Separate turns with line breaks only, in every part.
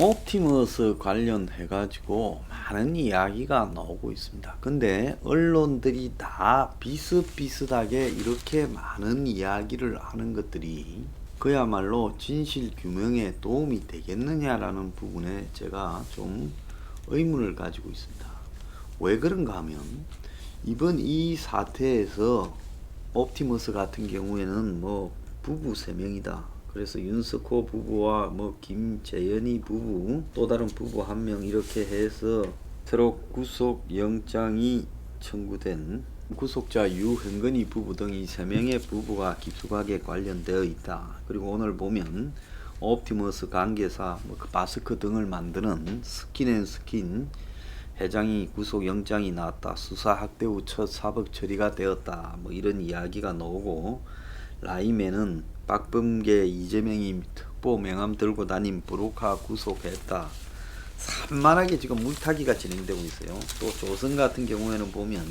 옵티머스 관련해 가지고 많은 이야기가 나오고 있습니다. 근데 언론들이 다 비슷비슷하게 이렇게 많은 이야기를 하는 것들이 그야말로 진실 규명에 도움이 되겠느냐라는 부분에 제가 좀 의문을 가지고 있습니다. 왜 그런가 하면 이번 이 사태에서 옵티머스 같은 경우에는 뭐 부부 3명이다. 그래서 윤석호 부부와 뭐 김재현이 부부, 또 다른 부부 1명 이렇게 해서 새로 구속 영장이 청구된 구속자 유현근이 부부 등 이 3명의 부부가 깊숙하게 관련되어 있다. 그리고 오늘 보면 옵티머스 관계사, 마스크 등을 만드는 스킨앤스킨 회장이 구속영장이 나왔다. 수사학대 후 첫 사법 처리가 되었다. 뭐 이런 이야기가 나오고, 라임에는 박범계 이재명이 특보 명함 들고 다닌 브로커 구속했다. 산만하게 지금 물타기가 진행되고 있어요. 또 조선 같은 경우에는 보면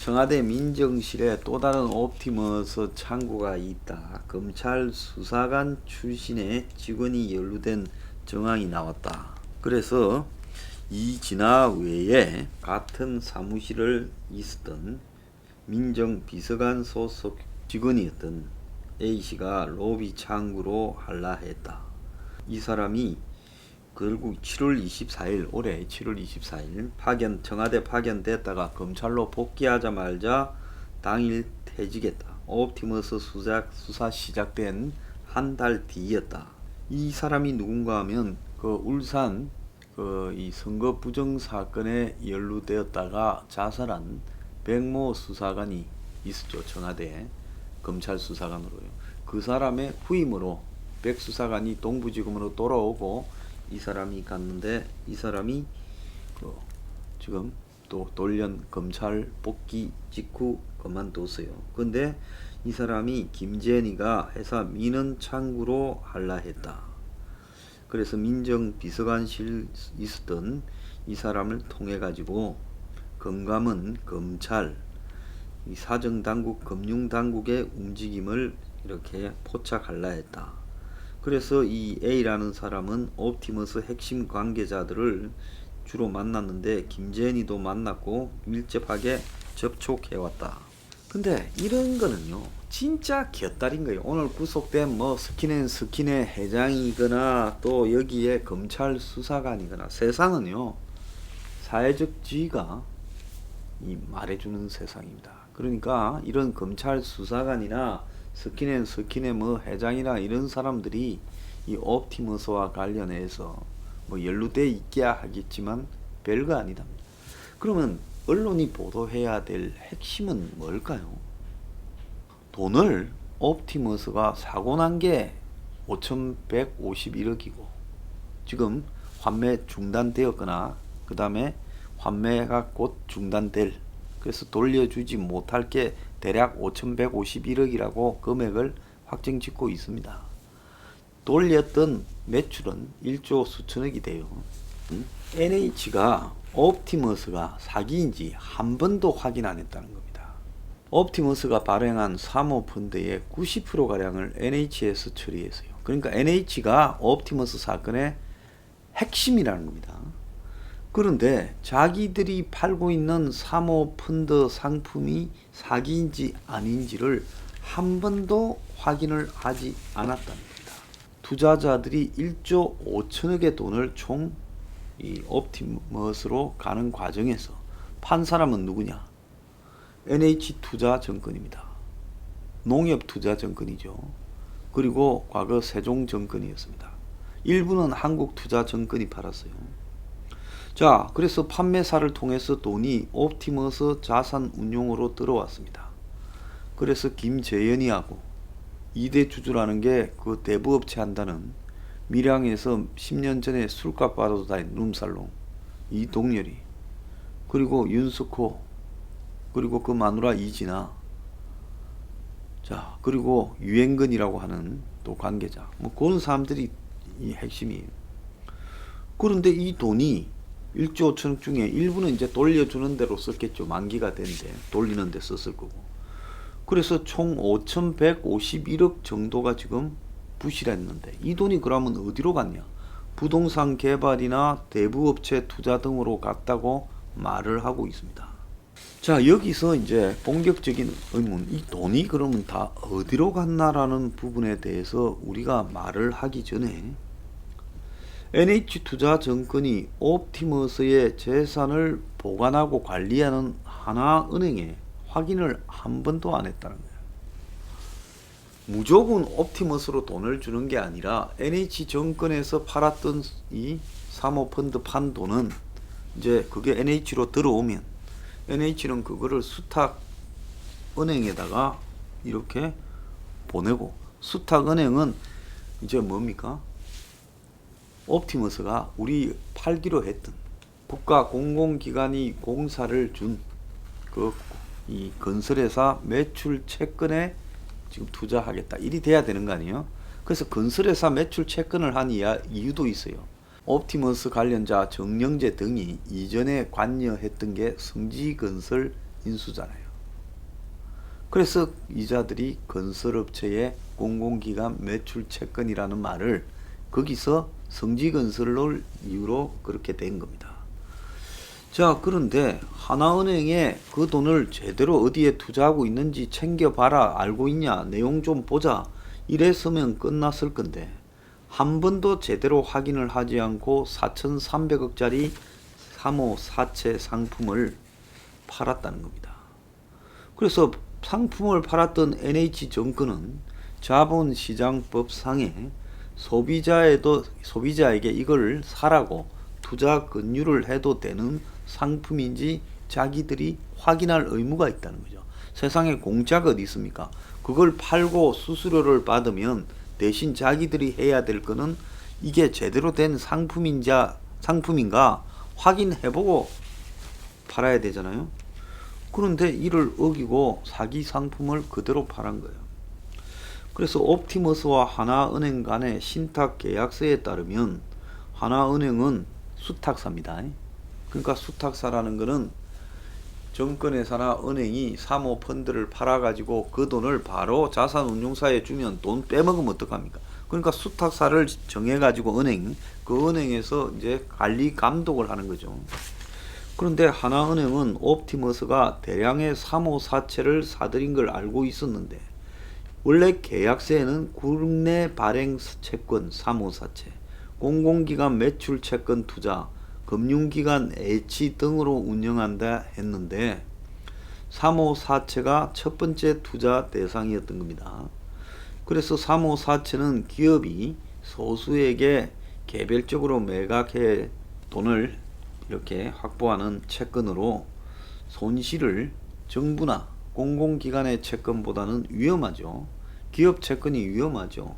청와대 민정실에 또 다른 옵티머스 창구가 있다. 검찰 수사관 출신의 직원이 연루된 정황이 나왔다. 그래서 이진아 외에 같은 사무실을 있었던 민정비서관 소속 직원이었던 A씨가 로비 창구로 할라했다. 이 사람이 결국 7월 24일 올해 7월 24일 청와대 파견됐다가 검찰로 복귀하자마자 당일 퇴직했다. 옵티머스 수사 시작된 한 달 뒤였다. 이 사람이 누군가 하면 울산 이 선거 부정 사건에 연루되었다가 자살한 백모 수사관이 있었죠. 청와대 검찰 수사관으로요. 그 사람의 후임으로 백 수사관이 동부지검으로 돌아오고 이 사람이 갔는데, 이 사람이 지금 또 돌연 검찰 복귀 직후 그만뒀어요. 근데 이 사람이 김재현이가 회사 민원 창구로 할라했다. 그래서 민정비서관실 있었던 이 사람을 통해 가지고 검감은 검찰, 이 사정당국, 금융당국의 움직임을 이렇게 포착하려 했다. 그래서 이 A라는 사람은 옵티머스 핵심 관계자들을 주로 만났는데 김재현이도 만났고 밀접하게 접촉해왔다. 근데 이런 거는요 진짜 곁다리인 거예요. 오늘 구속된 스킨앤스킨의 회장이거나 또 여기에 검찰 수사관이거나, 세상은요 사회적 지위가 말해주는 세상입니다. 그러니까 이런 검찰 수사관이나 스킨앤스킨의 회장이나 이런 사람들이 이 옵티머스와 관련해서 연루돼 있기야 하겠지만 별거 아니답니다. 그러면 언론이 보도해야 될 핵심은 뭘까요? 돈을 옵티머스가 사고 난 게 5,151억이고 지금 환매 중단되었거나 그 다음에 환매가 곧 중단될, 그래서 돌려주지 못할 게 대략 5,151억이라고 금액을 확정 짓고 있습니다. 돌렸던 매출은 1조 수천억이 돼요. NH가 옵티머스가 사기인지 한 번도 확인 안 했다는 겁니다. 옵티머스가 발행한 사모펀드의 90%가량을 NH에서 처리했어요. 그러니까 NH가 옵티머스 사건의 핵심이라는 겁니다. 그런데 자기들이 팔고 있는 사모펀드 상품이 사기인지 아닌지를 한 번도 확인을 하지 않았다는 겁니다. 투자자들이 1조 5천억의 돈을 총 이 옵티머스로 가는 과정에서 판 사람은 누구냐? NH투자증권입니다. 농협투자증권이죠. 그리고 과거 세종증권이었습니다. 일부는 한국투자증권이 팔았어요. 자, 그래서 판매사를 통해서 돈이 옵티머스 자산운용으로 들어왔습니다. 그래서 김재현이하고 2대 주주라는 게 그 대부업체 한다는 밀양에서 10년 전에 술값 받아도 다닌 룸살롱 이동열이, 그리고 윤석호, 그리고 그 마누라 이진아, 자 그리고 유행근이라고 하는 또 관계자, 그런 사람들이 이 핵심이에요. 그런데 이 돈이 1조 5천억 중에 일부는 이제 돌려주는 대로 썼겠죠. 만기가 된데 돌리는 데 썼을 거고. 그래서 총 5,151억 정도가 지금 부실했는데 이 돈이 그러면 어디로 갔냐? 부동산 개발이나 대부업체 투자 등으로 갔다고 말을 하고 있습니다. 자, 여기서 이제 본격적인 의문, 이 돈이 그러면 다 어디로 갔나라는 부분에 대해서 우리가 말을 하기 전에 NH투자증권이 옵티머스의 재산을 보관하고 관리하는 하나은행에 확인을 한 번도 안 했다는 거예요. 무조건 옵티머스로 돈을 주는 게 아니라 NH증권에서 팔았던 이 사모펀드 판 돈은 이제 그게 NH로 들어오면 NH는 그거를 수탁은행에다가 이렇게 보내고, 수탁은행은 이제 뭡니까? 옵티머스가 우리 팔기로 했던 국가 공공기관이 공사를 준 이 건설회사 매출 채권에 지금 투자하겠다, 이리 돼야 되는 거 아니에요? 그래서 건설회사 매출 채권을 한 이유도 있어요. 옵티머스 관련자 정영재 등이 이전에 관여했던 게 성지건설 인수잖아요. 그래서 이자들이 건설업체의 공공기관 매출 채권이라는 말을 거기서 성지건설을 이유로 그렇게 된 겁니다. 자, 그런데 하나은행에 그 돈을 제대로 어디에 투자하고 있는지 챙겨봐라, 알고 있냐, 내용 좀 보자, 이랬으면 끝났을 건데 한 번도 제대로 확인을 하지 않고 4,300억짜리 3호 사채 상품을 팔았다는 겁니다. 그래서 상품을 팔았던 NH증권은 자본시장법상에 소비자에게 이걸 사라고 투자 권유를 해도 되는 상품인지 자기들이 확인할 의무가 있다는 거죠. 세상에 공짜가 어디 있습니까? 그걸 팔고 수수료를 받으면 대신 자기들이 해야 될 거는 이게 제대로 된 상품인가 확인해보고 팔아야 되잖아요. 그런데 이를 어기고 사기 상품을 그대로 팔은 거예요. 그래서 옵티머스와 하나은행 간의 신탁 계약서에 따르면 하나은행은 수탁사입니다. 그러니까 수탁사라는 것은 정권회사나 은행이 사모펀드를 팔아가지고 그 돈을 바로 자산운용사에 주면 돈 빼먹으면 어떡합니까? 그러니까 수탁사를 정해가지고 그 은행에서 이제 관리 감독을 하는 거죠. 그런데 하나은행은 옵티머스가 대량의 사모사채를 사들인 걸 알고 있었는데, 원래 계약서에는 국내 발행 채권 사모사채, 공공기관 매출 채권 투자, 금융기관 애치 등으로 운영한다 했는데 사모사채가 첫 번째 투자 대상이었던 겁니다. 그래서 사모사채는 기업이 소수에게 개별적으로 매각해 돈을 이렇게 확보하는 채권으로 손실을 정부나 공공기관의 채권보다는 위험하죠. 기업 채권이 위험하죠.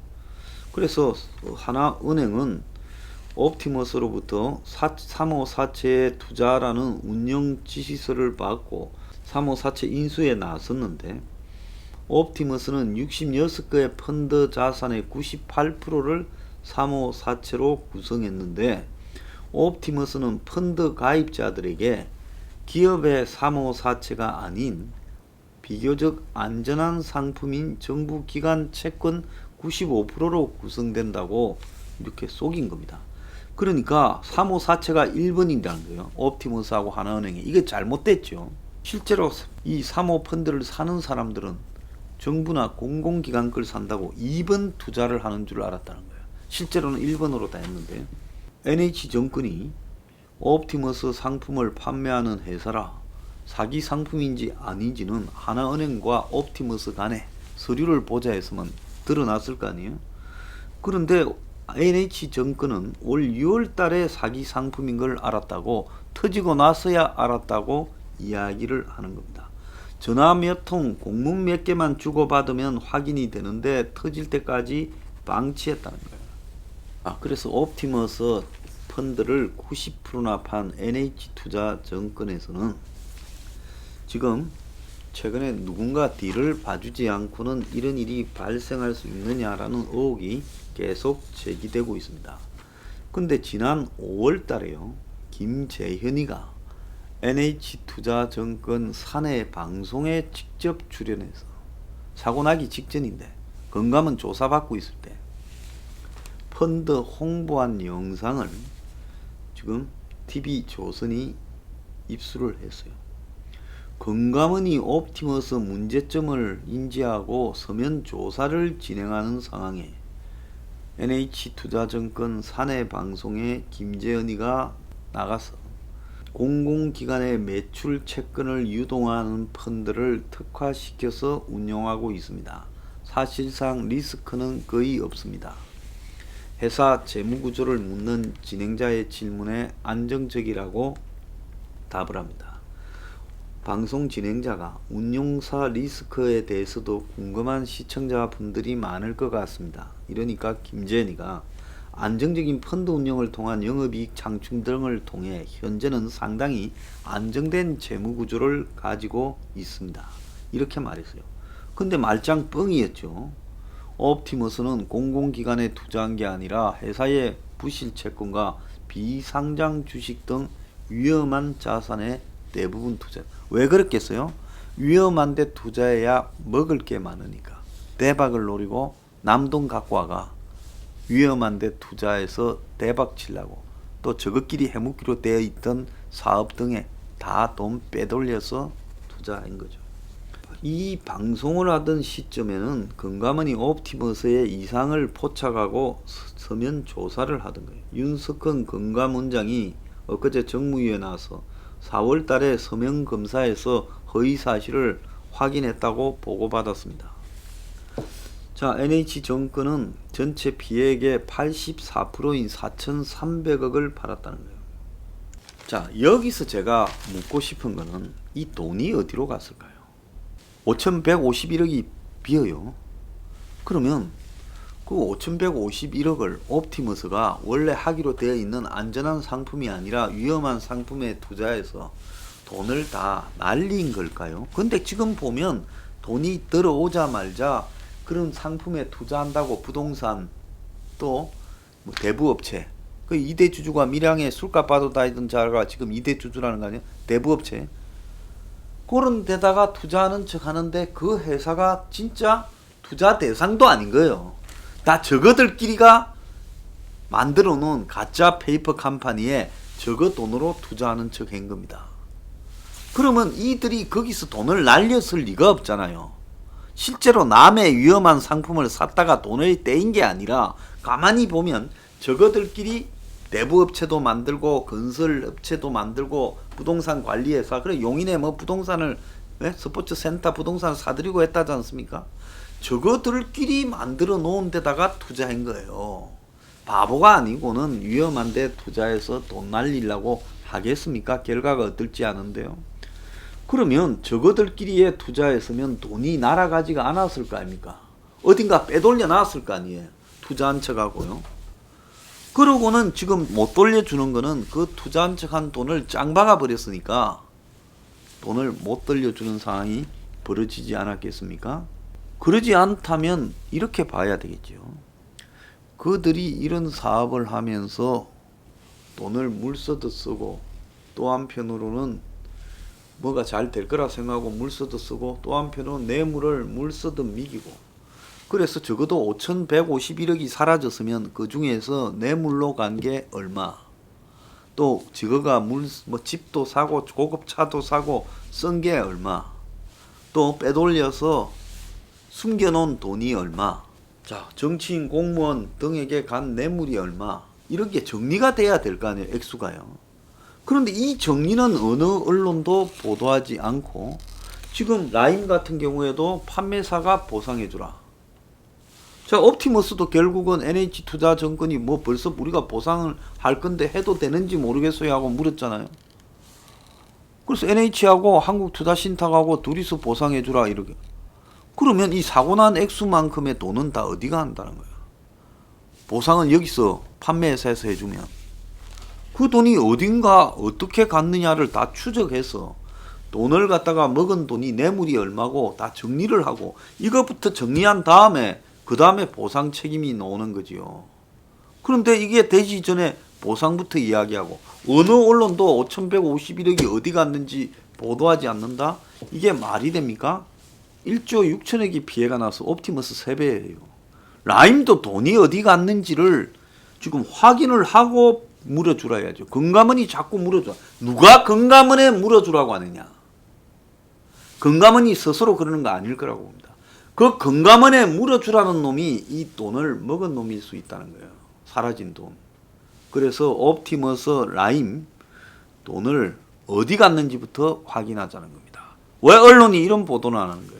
그래서 하나은행은 옵티머스로부터 사모사채에 투자라는 운영 지시서를 받고 사모사채 인수에 나섰는데, 옵티머스는 66개의 펀드 자산의 98%를 사모사채로 구성했는데, 옵티머스는 펀드 가입자들에게 기업의 사모사채가 아닌 비교적 안전한 상품인 정부기관 채권 95%로 구성된다고 이렇게 속인 겁니다. 그러니까 사모사채가 1번이라는 거예요. 옵티머스하고 하나은행이. 이게 잘못됐죠. 실제로 이 사모펀드를 사는 사람들은 정부나 공공기관 걸 산다고 2번 투자를 하는 줄 알았다는 거예요. 실제로는 1번으로 다 했는데, NH증권이 옵티머스 상품을 판매하는 회사라 사기 상품인지 아닌지는 하나은행과 옵티머스 간에 서류를 보자 했으면 드러났을 거 아니에요. 그런데 NH증권은 올 6월 달에 사기 상품인 걸 알았다고, 터지고 나서야 알았다고 이야기를 하는 겁니다. 전화 몇 통, 공문 몇 개만 주고받으면 확인이 되는데 터질 때까지 방치했다는 거예요. 그래서 옵티머스 펀드를 90%나 판 NH투자증권에서는 지금 최근에 누군가 딜을 봐주지 않고는 이런 일이 발생할 수 있느냐라는 의혹이 계속 제기되고 있습니다. 근데 지난 5월 달에요, 김재현이가 NH투자증권 사내 방송에 직접 출연해서 사고 나기 직전인데 건강은 조사받고 있을 때 펀드 홍보한 영상을 지금 TV조선이 입수를 했어요. 금감원이 옵티머스 문제점을 인지하고 서면 조사를 진행하는 상황에 NH투자증권 사내방송에 김재현이가 나가서 공공기관의 매출 채권을 유동하는 펀드를 특화시켜서 운용하고 있습니다. 사실상 리스크는 거의 없습니다. 회사 재무구조를 묻는 진행자의 질문에 안정적이라고 답을 합니다. 방송 진행자가 운용사 리스크에 대해서도 궁금한 시청자분들이 많을 것 같습니다. 이러니까 김재현이가 안정적인 펀드 운영을 통한 영업이익 창출 등을 통해 현재는 상당히 안정된 재무구조를 가지고 있습니다. 이렇게 말했어요. 근데 말짱 뻥이었죠. 옵티머스는 공공기관에 투자한 게 아니라 회사의 부실 채권과 비상장 주식 등 위험한 자산에 대부분 투자. 왜 그랬겠어요? 위험한데 투자해야 먹을 게 많으니까. 대박을 노리고 남 돈 갖고 와가 위험한데 투자해서 대박 치려고 또 저것끼리 해묵기로 되어 있던 사업 등에 다 돈 빼돌려서 투자한 거죠. 이 방송을 하던 시점에는 금감원이 옵티머스의 이상을 포착하고 서면 조사를 하던 거예요. 윤석헌 금감원장이 엊그제 정무위에 나와서 4월 달에 서면 검사에서 허위 사실을 확인했다고 보고받았습니다. 자, NH증권은 전체 피해액의 84%인 4,300억을 팔았다는 거예요. 자, 여기서 제가 묻고 싶은 거는 이 돈이 어디로 갔을까요? 5,151억이 비어요. 그러면 그 5,151억을 옵티머스가 원래 하기로 되어 있는 안전한 상품이 아니라 위험한 상품에 투자해서 돈을 다 날린 걸까요? 근데 지금 보면 돈이 들어오자마자 그런 상품에 투자한다고 부동산 또 뭐 대부업체 그 2대 주주가 밀양에 술값 받아 다니던 자가 지금 2대 주주라는 거 아니에요? 대부업체 그런 데다가 투자하는 척 하는데 그 회사가 진짜 투자 대상도 아닌 거예요. 다 저거들끼리가 만들어 놓은 가짜 페이퍼 컴퍼니에 저거 돈으로 투자하는 척 한 겁니다. 그러면 이들이 거기서 돈을 날렸을 리가 없잖아요. 실제로 남의 위험한 상품을 샀다가 돈을 떼인 게 아니라 가만히 보면 저거들끼리 대부업체도 만들고 건설업체도 만들고 부동산 관리회사 그래 용인에 뭐 부동산을 스포츠센터 부동산을 사들이고 했다지 않습니까? 저거들끼리 만들어 놓은 데다가 투자한 거예요. 바보가 아니고는 위험한데 투자해서 돈 날리려고 하겠습니까? 결과가 어떨지 아는데요. 그러면 저거들끼리에 투자했으면 돈이 날아가지가 않았을 거 아닙니까? 어딘가 빼돌려 놨을 거 아니에요. 투자한 척하고요. 그러고는 지금 못 돌려주는 거는 그 투자한 척한 돈을 짱 박아 버렸으니까 돈을 못 돌려주는 상황이 벌어지지 않았겠습니까? 그러지 않다면 이렇게 봐야 되겠죠. 그들이 이런 사업을 하면서 돈을 물써도 쓰고 또 한편으로는 뭐가 잘 될 거라 생각하고 물써도 쓰고 또 한편으로는 뇌물을 물써도 미기고 그래서 적어도 5,151억이 사라졌으면 그 중에서 뇌물로 간 게 얼마 또 저거가 뭐 집도 사고 고급 차도 사고 쓴 게 얼마 또 빼돌려서 숨겨놓은 돈이 얼마 자 정치인 공무원 등에게 간 뇌물이 얼마 이런 게 정리가 돼야 될 거 아니에요. 액수가요. 그런데 이 정리는 어느 언론도 보도하지 않고 지금 라임 같은 경우에도 판매사가 보상해주라. 자 옵티머스도 결국은 NH투자증권이 뭐 벌써 우리가 보상을 할 건데 해도 되는지 모르겠어요 하고 물었잖아요. 그래서 NH하고 한국투자신탁하고 둘이서 보상해주라 이렇게. 그러면 이 사고난 액수만큼의 돈은 다 어디가 한다는 거예요. 보상은 여기서 판매회사에서 해주면 그 돈이 어딘가 어떻게 갔느냐를 다 추적해서 돈을 갖다가 먹은 돈이 뇌물이 얼마고 다 정리를 하고 이것부터 정리한 다음에 그 다음에 보상 책임이 나오는 거지요. 그런데 이게 되기 전에 보상부터 이야기하고 어느 언론도 5,151억이 어디 갔는지 보도하지 않는다? 이게 말이 됩니까? 1조 6천억이 피해가 나서 옵티머스 3배예요. 라임도 돈이 어디 갔는지를 지금 확인을 하고 물어주라 해야죠. 금감원이 자꾸 물어줘. 누가 금감원에 물어주라고 하느냐. 금감원이 스스로 그러는 거 아닐 거라고 봅니다. 그 금감원에 물어주라는 놈이 이 돈을 먹은 놈일 수 있다는 거예요. 사라진 돈. 그래서 옵티머스 라임 돈을 어디 갔는지부터 확인하자는 겁니다. 왜 언론이 이런 보도를 안 하는 거예요?